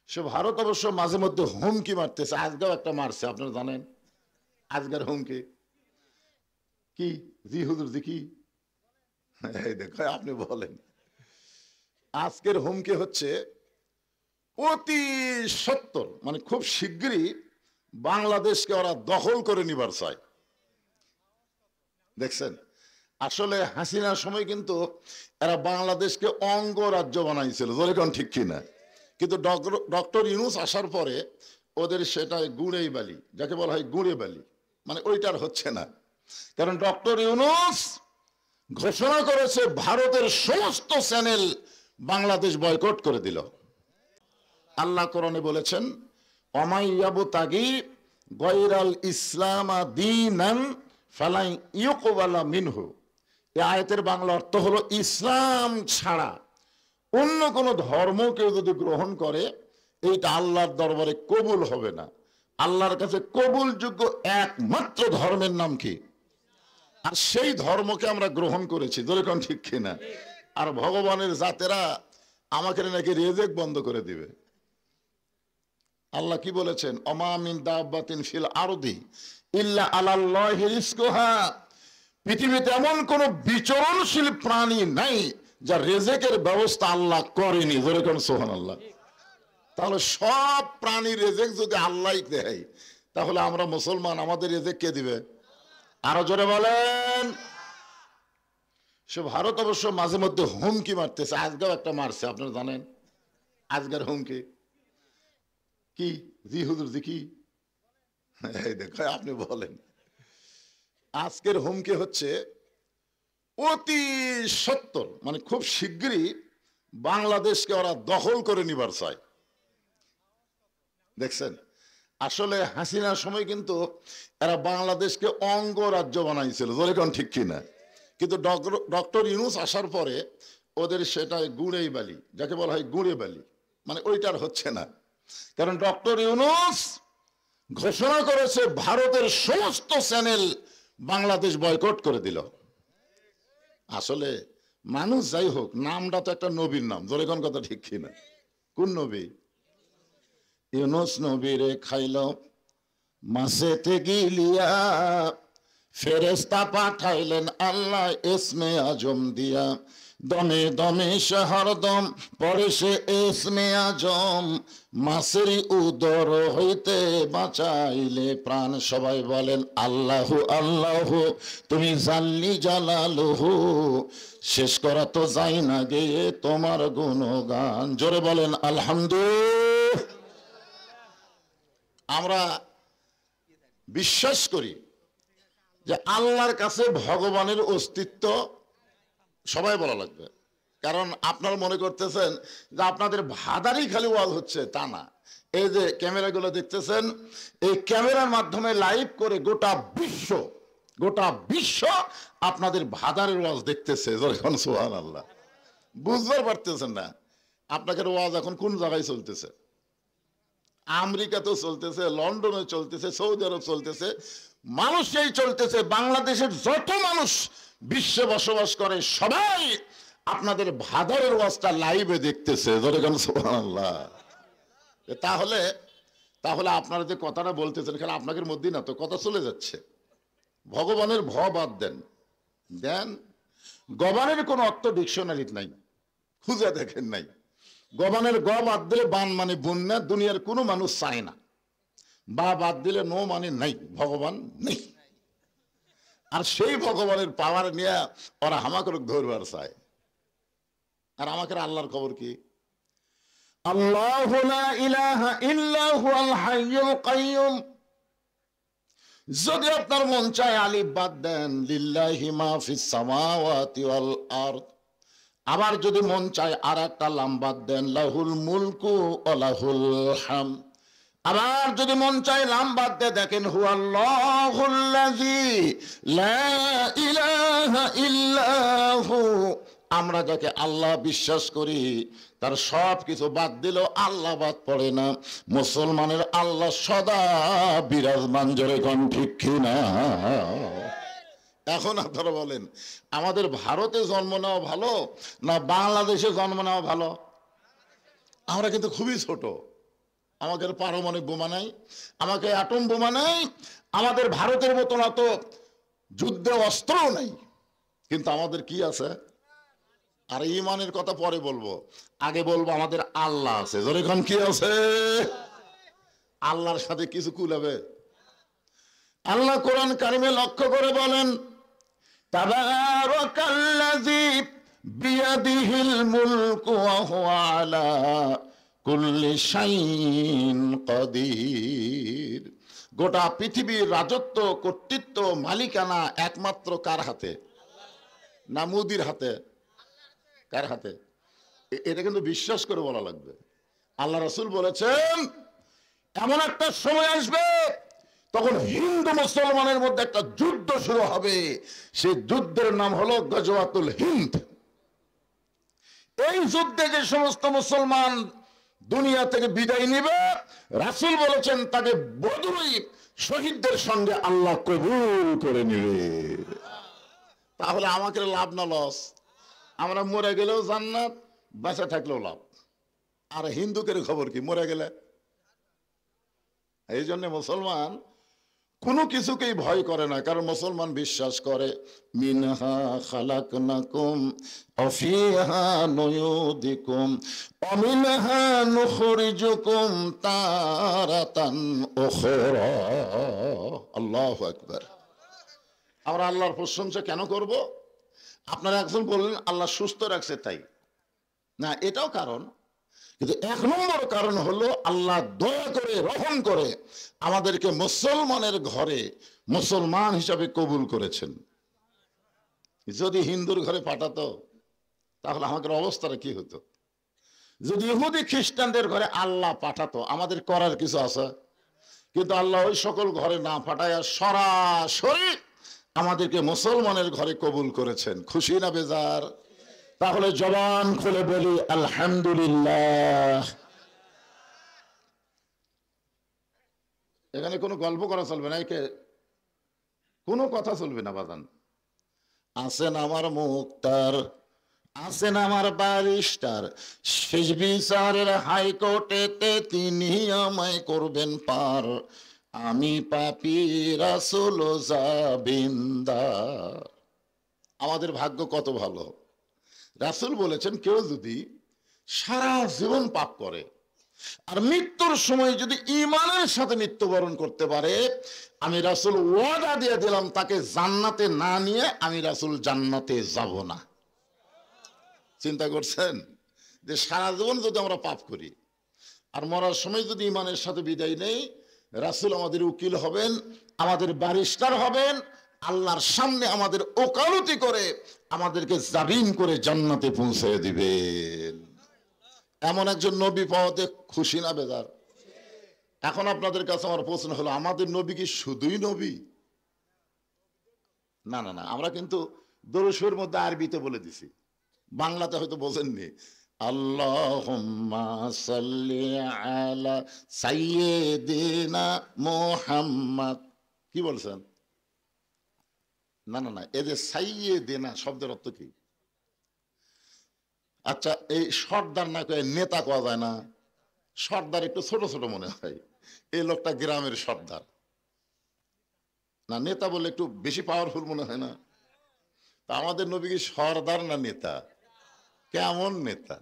সে ভারত অবশ্য মাঝে মধ্যে হুমকি মারতেছে, আজকেও একটা মারছে, আপনারা জানেন আজকের হুমকি কি? জি হুজুর জি কি? এই দেখো আপনি বলেন। আজকের হুমকি হচ্ছে অতি সত্তর, মানে খুব শিগগিরই বাংলাদেশকে ওরা দখল করে নিবার চায়। দেখছেন, আসলে হাসিনার সময় কিন্তু এরা বাংলাদেশকে অঙ্গরাজ্য বানাইছিল, যেরকম ঠিক কিনা? কিন্তু ডক্টর ইউনূস আসার পরে ওদের সেটাই গুঁড়েই বালি, যাকে বলা হয় গুঁড়ে বালি, মানে ওইটার হচ্ছে না। কারণ ডক্টর ইউনূস ঘোষণা করেছে ভারতের সমস্ত চ্যানেল বাংলাদেশ বয়কট করে দিল। আল্লাহ কোরআনে বলেছেন অমাইয়াবু তাগি গয়রাল ইসলাম দীনান ফালাই ইউকবালা মিনহু। এই আয়াতের বাংলা অর্থ হলো ইসলাম ছাড়া অন্য কোনো ধর্ম কেউ যদি গ্রহণ করে এইটা আল্লাহর দরবারে কবুল হবে না। আল্লাহর কাছে কবুলযোগ্য একমাত্র ধর্মের নাম কি? আর সেই ধর্মকে আমরা গ্রহণ করেছি, যেরকম ঠিক কিনা? আর ভগবানের জাতেরা আমাকে নাকি রিজেক্ট বন্ধ করে দিবে। আল্লাহ কি বলেছেন? ওমা মিন দাব্বাতিন ফিল আরদি ইল্লা আলাল্লাহি রিজকুহা। পৃথিবীতে এমন কোন বিচরণশীল প্রাণী নাই যার রিজেকের ব্যবস্থা আল্লাহ করেনি, যেরকম সুবহানাল্লাহ। তাহলে সব প্রাণীর রিজেক যদি আল্লাহই দেয়, তাহলে আমরা মুসলমান, আমাদের রিজেক কে দিবে? আরো জোরে বলেন। সে ভারত অবশ্য মাঝে মধ্যে হুমকি মারতেছে, আজকেও একটা মারছে, আপনারা জানেন আজকের হুমকি কি? জি হুজুর জি কি? এই দেখো আপনি বলেন। আজকের হুমকি হচ্ছে অতি সত্তর, মানে খুব শিগগিরই বাংলাদেশকে ওরা দখল করে নিবার চায়। দেখছেন, আসলে হাসিনার সময় কিন্তু এরা বাংলাদেশকে অঙ্গরাজ্য বানাইছিল, যেরকম ঠিক কিনা? কিন্তু ডক্টর ইউনূস আসার পরে ওদের সেটাই গুঁড়েই বালি, যাকে বলা হয় গুঁড়ে বালি, মানে ওইটার হচ্ছে না। কারণ ডক্টর ইউনূস ঘোষণা করেছে ভারতের সমস্ত চ্যানেল বাংলাদেশ বয়কট করে দিল। আসলে মানুষ যাই হোক, নামটা তো একটা নবীর নাম, যেরকম কথা ঠিক কিনা? কোন নবী? ইউনূস নবীরে খাইল মাছেতে গিলিয়া, ফেরেশতা পাঠাইলেন আল্লাহ ইসমে আজম দিয়া। দমে দমে সে হরদম পড়ে সে ইসমে আজম, মাছেরই উদর হইতে বাঁচাইলে প্রাণ। সবাই বলেন আল্লাহু আল্লাহু, তুমি জাল্লি জালালুহু, শেষ করা তো যাই না গেয়ে তোমার গুণগান। জোরে বলেন আলহামদুলিল্লাহ। আমরা বিশ্বাস করি যে আল্লাহর কাছে ভগবানের অস্তিত্ব, সবাই বলা লাগবে। কারণ আপনারা মনে করতেছেন যে আপনাদের ভাদারই খালি ওয়াজ হচ্ছে, তা না। এই যে ক্যামেরাগুলো দেখতেছেন, এই ক্যামেরার মাধ্যমে লাইভ করে গোটা বিশ্ব আপনাদের ভাদারের ওয়াজ দেখতেছে। যখন সুবহানাল্লাহ, বুঝতে পারতেছেন না আপনাদের ওয়াজ এখন কোন জায়গায় চলতেছে। আমেরিকাতেও চলতেছে, লন্ডনে চলতেছে, সৌদি আরব চলতেছে, মানুষই চলতেছে। বাংলাদেশের যত মানুষ বিশ্বে বসবাস করে সবাই আপনাদের ভাদারের ওয়াজটা লাইভে দেখতেছে। সুবহানাল্লাহ। তাহলে তাহলে আপনারা যে কথাটা বলতেছেন, এখানে আপনাদের মধ্যেই না তো কথা চলে যাচ্ছে। ভগবানের ভ বাদ দেন। গবানের কোনো অর্থ ডিকশনারিতে নাই, খুঁজে দেখেন নাই। গবানের গ বাদ দিলে বান মানে বন্যা, দুনিয়ার কোনো মানুষ চায় না। বা বাদ দিলে নো মানে নাই, ভগবান নেই। আর সেই ভগবানের পাওয়ার নিয়ে ওরা হামাকর ধরবার চায়। আর আমাকে আল্লাহর খবর কি? আল্লাহু লা ইলাহা ইল্লা হুয়াল হাইয়ুল কাইয়ুম। যদি আপনার মন চায় আলিফ বাদ দেন, লিল্লাহি মা ফিস সামাওয়াতি ওয়াল আরদ। আবার যদি মন চায় আর একটা লাম বাদ দেন, লাহুল মুলকু ওয়া লাহুল হামদ। আবার যদি মন চায় লাম বাদ দিয়ে দেখেন হুয়াল্লাহুল্লাযী লা ইলাহা ইল্লা হু। আমরা যাকে আল্লাহ বিশ্বাস করি তার সব কিছু বাদ দিলেও আল্লাহ বাদ পড়ে না। মুসলমানের আল্লাহ সদা বিরাজমান। জোরে কোন ঠিক কিনা? এখন আপনারা বলেন আমাদের ভারতে জন্ম নেওয়া ভালো না বাংলাদেশে জন্ম নেওয়া ভালো? আমরা কিন্তু খুবই ছোট, আমাদের পারমাণবিক বোমা নাই, আমাকে অ্যাটম বোমা নাই, আমাদের ভারতের মতন অত যুদ্ধে অস্ত্রও নাই, কিন্তু আমাদের কি আছে? আর ঈমানের কথা পরে বলবো, আগে বলবো আমাদের আল্লাহ আছে। জোরে কোন কি আছে? আল্লাহর সাথে কিছু কুলাবে? আল্লাহ কোরআন কারিমে লক্ষ্য করে বলেন, তাবারাকাল্লাযী বিয়াদিহিল মুলকু ওয়া হুয়া আলা কুল্লি শাইইন কাদির। গোটা পৃথিবীর রাজত্ব, কর্তৃত্ব, মালিকানা একমাত্র কার হাতে? না মোদির হাতে? কার হাতে? এটা কিন্তু বিশ্বাস করে বলা লাগবে। আল্লাহ রাসূল বলেছেন, এমন একটা সময় আসবে তখন হিন্দু মুসলমানের মধ্যে একটা যুদ্ধ শুরু হবে, সেই যুদ্ধের নাম হলো গজওয়াতুল হিন্দ। এই যুদ্ধে যে সমস্ত মুসলমান দুনিয়া থেকে বিদায় নিবে, রাসূল বলেছেন তাকে বদরী শহীদদের সঙ্গে আল্লাহ কবুল করে নিবে। তাহলে আমাকে লাভ না লস? আমরা মরে গেলেও জান্নাত, বেঁচে থাকলেও লাভ। আর হিন্দুকের খবর কি মরে গেলে? এই জন্য মুসলমান কোনো কিছুকেই ভয় করে না, কারণ মুসলমান বিশ্বাস করে মিনহা খালাকনাকুম ওয়া ফিহা নুয়ুদিকুম ওয়া মিনহা নুখরিজুকুম তারাতান উখরা। আল্লাহু আকবার। আমরা আল্লাহর প্রশংসা কেন করব? আপনারা একজন বললেন আল্লাহ সুস্থ রাখছে তাই না, এটাও কারণ, কিন্তু এক নম্বর কারণ হলো আল্লাহ দয়া করে, রহম করে আমাদেরকে মুসলমানের ঘরে মুসলমান হিসাবে কবুল করেছেন। যদি হিন্দুর ঘরে পাঠাতো তাহলে আমাদের অবস্থাটা কি হতো? যদি ইহুদি খ্রিস্টানদের ঘরে আল্লাহ পাঠাতো, আমাদের করার কিছু আছে? কিন্তু আল্লাহ ওই সকল ঘরে না পাঠায় সরাসরি আমাদেরকে মুসলমানের ঘরে কবুল করেছেন। খুশি না বেজার? তাহলে জবান খুলে বলি আলহামদুলিল্লাহ। এখানে কোনো গল্প করা চলবে না, একে কোনো কথা চলবে না বাজান। আছেন আমার মুক্তার, আছেন আমার ব্যারিস্টার, শেষ বিচারের হাইকোর্টেতে তিনি আমায় করবেন পার। আমি পাপী রাসূল জাবিন্দার। আমাদের ভাগ্য কত ভালো। রাসূল বলেছেন, কেউ যদি সারা জীবন পাপ করে আর মৃত্যুর সময় যদি ঈমানের সাথে মৃত্যুবরণ করতে পারে, আমি রাসূল ওয়াদা দিয়ে দিলাম তাকে জান্নাতে না নিয়ে আমি রাসূল জান্নাতে যাব না। চিন্তা করছেন যে সারা জীবন যদি আমরা পাপ করি আর মরার সময় যদি ঈমানের সাথে বিদায় নেই, রাসূল আমাদের উকিল হবেন, আমাদের ব্যারিস্টার হবেন, আল্লাহর সামনে আমাদের ওকালতি করে আমাদেরকে জামিন করে জান্নাতে পৌঁছে দিবেন। এমন একজন নবী পাওয়াতে খুশি না বেজার? এখন আপনাদের কাছে আমার প্রশ্ন হলো, আমাদের নবী কি শুধুই নবী? না না না, আমরা কিন্তু দরুদের মধ্যে আরবিতে বলে দিছি, বাংলাতে হয়তো বোঝেননি। আল্লাহুম্মা সাল্লি আলা সাইয়্যিদিনা মুহাম্মদ। কি বলছেন? না না না, এই যে সাইয়্যিদিনা শব্দের অর্থ কি? আচ্ছা, এই সর্দার না কয়ে নেতা কোয়া যায় না? সর্দার একটু ছোট ছোট মনে হয়, এই লোকটা গ্রামের সর্দার না, নেতা বলে একটু বেশি পাওয়ারফুল মনে হয় না? তা আমাদের নবী কি সর্দার না নেতা? কেমন নেতা?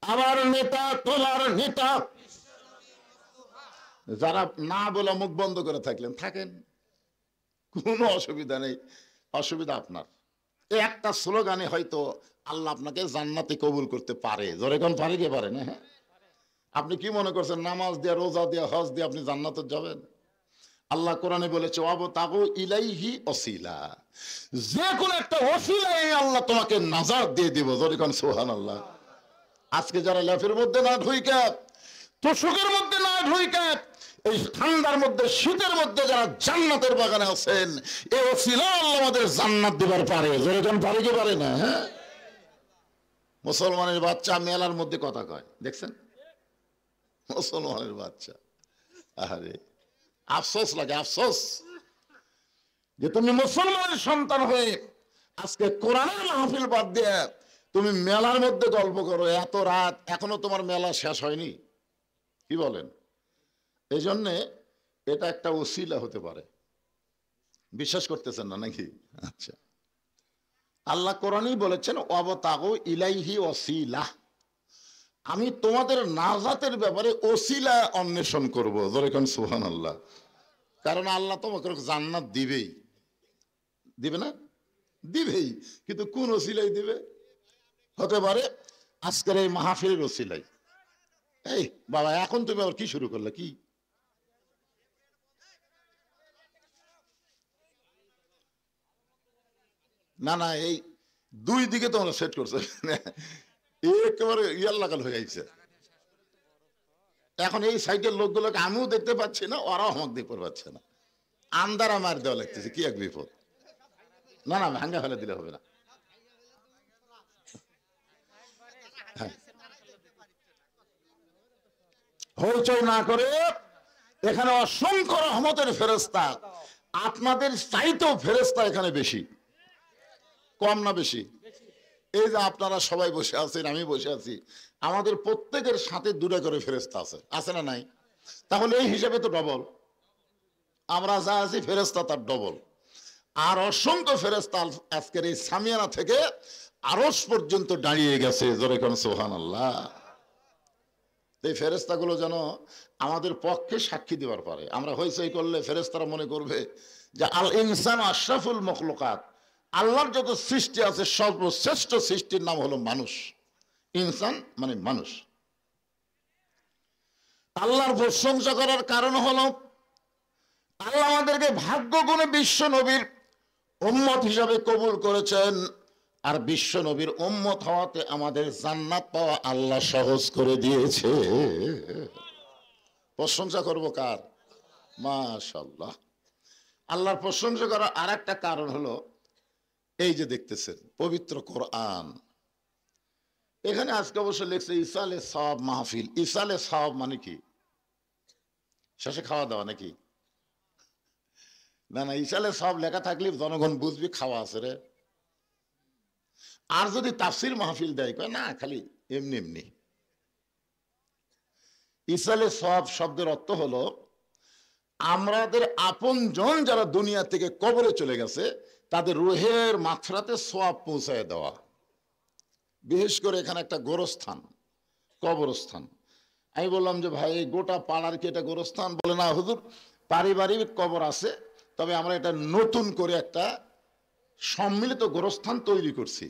আমার নেতা, তোমার নেতা। যারা না বলে মুখ বন্ধ করে থাকলেন থাকেন, কোনো অসুবিধা নেই। অসুবিধা আপনার। এই একটা স্লোগানে হয়তো আল্লাহ আপনাকে জান্নাতে কবুল করতে পারে। জোরে কোন পারে? কে পারে না? হ্যাঁ, আপনি কি মনে করছেন নামাজ দিয়া, রোজা দিয়া, হজ দিয়ে আপনি জান্নাতে যাবেন? আল্লাহ কোরআনে বলেছে, ওয়াবতাগু ইলাইহি ওয়াসিলা, যে কোনো একটা ওসিলায় আল্লাহ তোমাকে নাজাত দিয়ে দিব। জোরে কোন সুবহানাল্লাহ। আজকে যারা ল্যাফের মধ্যে না ঢুইকা, তোষকের মধ্যে না ঢুইকা, এই ঠান্ডার মধ্যে, শীতের মধ্যে যারা জান্নাতের বাগানে আছেন, এই ওসিলা আল্লাহ আমাদের জান্নাত দিবার পারে। জোরে কোন পারে? কি পারে না? হ্যাঁ, মুসলমানের বাচ্চা মেলার মধ্যে কথা কয়, দেখছেন? মুসলমানের বাচ্চা, আরে আফসোস লাগে, আফসোস যে তুমি মুসলমানের সন্তান হয়ে আজকে কোরআনের মাহফিল বাদ দিয়ে তুমি মেলার মধ্যে গল্প করো। এত রাত এখনো তোমার মেলা শেষ হয়নি। কি বলেন? এই জন্যে এটা একটা ওসিলা হতে পারে। বিশ্বাস করতেছেন না নাকি? আচ্ছা, আল্লাহ কোরআনেই বলেছেন ওয়াবতাগু ইলাইহি ওয়াসিলা, আমি তোমাদের নাজাতের ব্যাপারে ওসিলা অন্বেষণ করবো। ধরে কোন সুবহানাল্লাহ। কারণ আল্লাহ তোমাকে জান্নাত দিবেই, দিবে না? দিবেই, কিন্তু কোন ওসিলাই দিবে? হতে পারে আজকের এই মাহফিলের ওসিলাই। এই বাবা, এখন তুমি আবার কি শুরু করলে? কি না না, এই দুই দিকে তোমরা সেট করছো, একেবারে ইয়ার লাগাল হয়ে যাচ্ছে। এখন এই সাইডের লোকগুলোকে আমিও দেখতে পাচ্ছি না, ওরাও আমাকে দেখতে পাচ্ছে না, আন্দারা মার দেওয়া লাগতেছে। কি এক বিপদ! না না, ভাঙ্গা ফেলে দিলে হবে না। হ্যাঁ, হইচই না করে, এখানে অসংখ্য রহমতের ফেরেশতা, আপনাদের চাইতেও ফেরেশতা এখানে বেশি। কম না বেশি? এই যে আপনারা সবাই বসে আছেন, আমি বসে আছি, আমাদের প্রত্যেকের সাথে দুটো করে ফেরেশতা আছে, আছে না নাই? তাহলে এই হিসাবে তো ডবল, আমরা যা আছি ফেরেশতা তার ডবল। আর অসংখ্য ফেরেশতা আজকের এই সামিয়ানা থেকে আরশ পর্যন্ত দাঁড়িয়ে গেছে। জোরে কোন সুবহানাল্লাহ। এই ফেরেশতাগুলো যেন আমাদের পক্ষে সাক্ষী দিবার পারে। আমরা হইচই করলে ফেরেশতারা মনে করবে যে আল ইনসান আশরাফুল মখলুকাত, আল্লাহর যত সৃষ্টি আছে সর্বশ্রেষ্ঠ সৃষ্টির নাম হলো মানুষ। ইনসান মানে মানুষ। আল্লাহর প্রশংসা করার কারণ হলো আল্লাহ আমাদেরকে ভাগ্য গুণে বিশ্ব নবীর উম্মত হিসাবে কবুল করেছেন, আর বিশ্ব নবীর উম্মত হওয়াতে আমাদের জান্নাত পাওয়া আল্লাহ সহজ করে দিয়েছে। প্রশংসা করব কার? মাশাআল্লাহ। আল্লাহর প্রশংসা করার আর একটা কারণ হলো এই যে দেখতেছেন পবিত্র কোরআন। এখানে আজকে অবশ্য লিখছে ইসালে সওয়াব মাহফিল। ইসালে সওয়াব মানে কি? শেষে খাওয়া দাওয়া নাকি? না না, ইসালে সওয়াব লেখা থাকলে জনগণ বুঝবি খাওয়া আছে রে। আর যদি তাফসির মাহফিল দেয়, কয় না খালি এমনি এমনি। ইসালে সওয়াব শব্দের অর্থ হলো আমাদের আপন জন যারা দুনিয়া থেকে কবরে চলে গেছে তাদের রুহের মাগফিরাতে সওয়াব পৌঁছায় দেওয়া। বিশেষ করে এখানে একটা গোরস্থান, কবরস্থান। আমি বললাম যে ভাই এই গোটা পাড়ার কি এটা গোরস্থান? বলে না হুজুর, পারিবারিক কবর আছে, তবে আমরা এটা নতুন করে একটা সম্মিলিত গোরস্থান তৈরি করছি।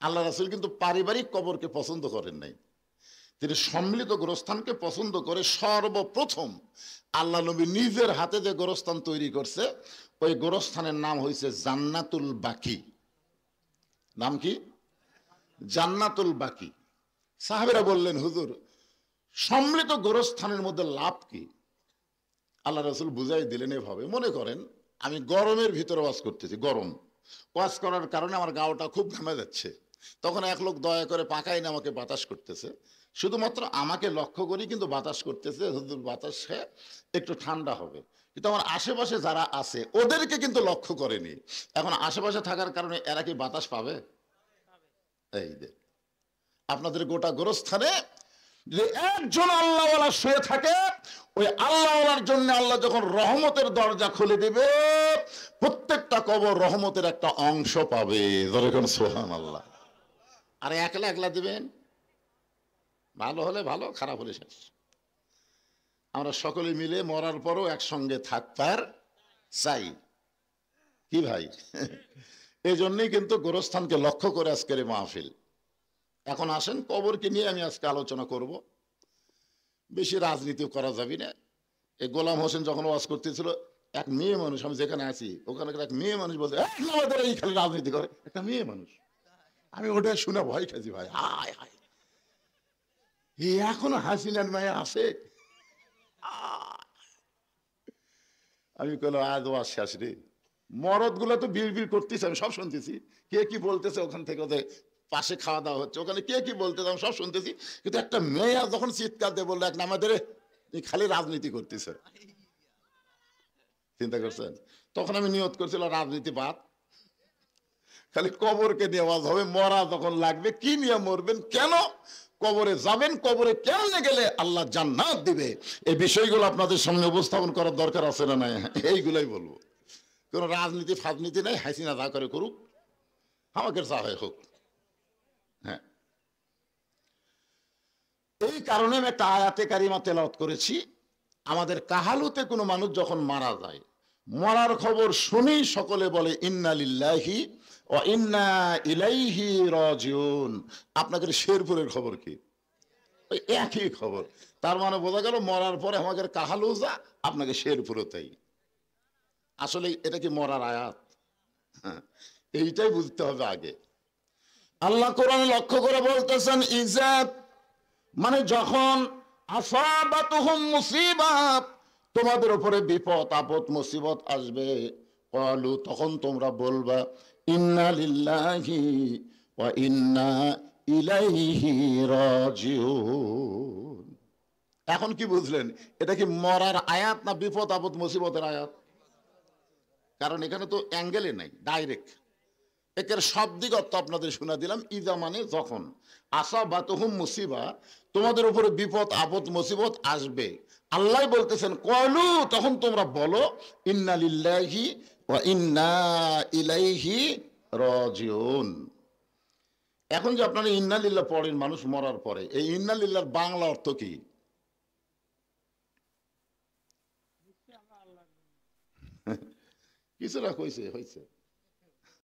আল্লাহ রাসূল কিন্তু পারিবারিক কবরকে পছন্দ করেন নাই, তিনি সম্মিলিত গোরস্থানকে পছন্দ করে সর্বপ্রথম আল্লাহ নবী নিজের হাতে যে গোরস্থান তৈরি করছে, ওই গোরস্থানের নাম হয়েছে জান্নাতুল বাকি। নাম কি? জান্নাতুল বাকি। সাহাবেরা বললেন হুজুর, সম্মিলিত গোরস্থানের মধ্যে লাভ কি? আল্লাহ রাসূল বুঝাই দিলেন এভাবে, মনে করেন আমি গরমের ভিতরে ওয়াজ করতেছি, গরম ওয়াজ করার কারণে আমার গাওটা খুব ঘামে যাচ্ছে, তখন এক লোক দয়া করে পাকাই না আমাকে বাতাস করতেছে, শুধুমাত্র আমাকে লক্ষ্য করি কিন্তু বাতাস করতেছে, হুজুর বাতাসে একটু ঠান্ডা হবে, কিন্তু আমার আশেপাশে যারা আছে ওদেরকে কিন্তু লক্ষ্য করেনি। এখন আশেপাশে থাকার কারণে এরা কি বাতাস পাবে? এই যে আপনাদের গোটা গোরস্থানে যদি একজন আল্লাহওয়ালা শুয়ে থাকে, ওই আল্লাহওয়ালার জন্য আল্লাহ যখন রহমতের দরজা খুলে দিবে, প্রত্যেকটা কবর রহমতের একটা অংশ পাবে। ধরে কোন সুবহানাল্লাহ। আর একলা একলা দিবেন, ভালো হলে ভালো, খারাপ হলে শেষ। আমরা সকলে মিলে মরার পরও একসঙ্গে থাকবার চাই, কি ভাই? এই জন্যই কিন্তু গোরস্থানকে লক্ষ্য করে আজকের এই মাহফিল। এখন আসেন কবরকে নিয়ে আমি আজকে আলোচনা করব, বেশি রাজনীতি করা যাবে না। এই গোলাম হোসেন যখন ওয়াজ করতেছিল, এক মেয়ে মানুষ, আমি যেখানে আছি ওখানে এক মেয়ে মানুষ বলছে আমাদের এই খালি রাজনীতি করে, একটা মেয়ে মানুষ। আমি ওটা শুনে ভয় খাইছি ভাই, হায় হায়, এখনো হাসিনার মেয়ে আছে। আমি কইলাম আজ ওয়াজ শেষ রে, মরদ গুলা তো বিড় বিড় করতেছে, আমি সব শুনতেছি, কে কি বলতেছে ওখান থেকে, ওদের পাশে খাওয়া দাওয়া হচ্ছে, ওখানে কে কি বলতেছে আমি সব শুনতেছি, কিন্তু একটা মেয়ে যখন চিৎকার দিয়ে বললো এক আমাদের খালি রাজনীতি করতেছে, চিন্তা করছেন? তখন আমি নিয়ত করছিলাম রাজনীতি বাদ, খালি কবরকে নিয়ে আওয়াজ হবে, মরা যখন লাগবে কি নিয়ে মরবেন, কেন কবরে যাবেন, কবরে কেমনে গেলে আল্লাহ জান্নাত দিবে, এই বিষয়গুলো আপনাদের সামনে উপস্থাপন করার দরকার আছে না নাই? এইগুলাই বলবো। কোনো রাজনীতি ফাজনীতি নাই, হাসিনা যা করে করুক, আমাকে যা হয় হোক। হ্যাঁ, এই কারণে আমি একটা আয়াতে কারিমা তেলাওয়াত করেছি। আমাদের কাহালুতে কোনো মানুষ যখন মারা যায়, মরার খবর শুনেই সকলে বলে ইন্না লিল্লাহি ওয়া ইন্না ইলাইহি রাজিউন। আপনাদের শেরপুরের খবর কি? ওই একই খবর। তার মানে বোঝা গেল মরার পরে আমাদের কাহালু যা, আপনাকে শেরপুরও তাই। আসলে এটা কি মরার আয়াত? হ্যাঁ, এইটাই বুঝতে হবে আগে। আল্লাহ কোরআনে লক্ষ্য করে বলতেছেন ইজাব, মানে যখন আসাবাতুহুম মুসিবাত, তোমাদের উপরে বিপদ আপদ মুসিবত আসবে, ক্বালু, তখন তোমরা বলবা ইন্না লিল্লাহি ওয়া ইন্না ইলাইহি রাজিউন। এখন কি বুঝলেন? এটা কি মরার আয়াত না বিপদ আপদ মুসিবতের আয়াত? কারণ এখানে তো অ্যাঙ্গেলে নাই, ডাইরেক্ট। একের শাব্দিক অর্থ আপনাদের শোনা দিলাম। ইজা মানে যখন, আসাবাতুহুম মুসিবা, তোমাদের উপরে বিপদ আপদ মুসিবত আসবে, আল্লাহ বলতেছেন ক্বালু, তখন তোমরা বলো ইন্না লিল্লাহি ওয়া ইন্না ইলাইহি রাজিউন। এখন যে আপনারা ইন্না লিল্লাহ পড়েন মানুষ মরার পরে, এই ইন্না লিল্লাহর বাংলা অর্থ কি? কিছুটা কইছে হয়েছে।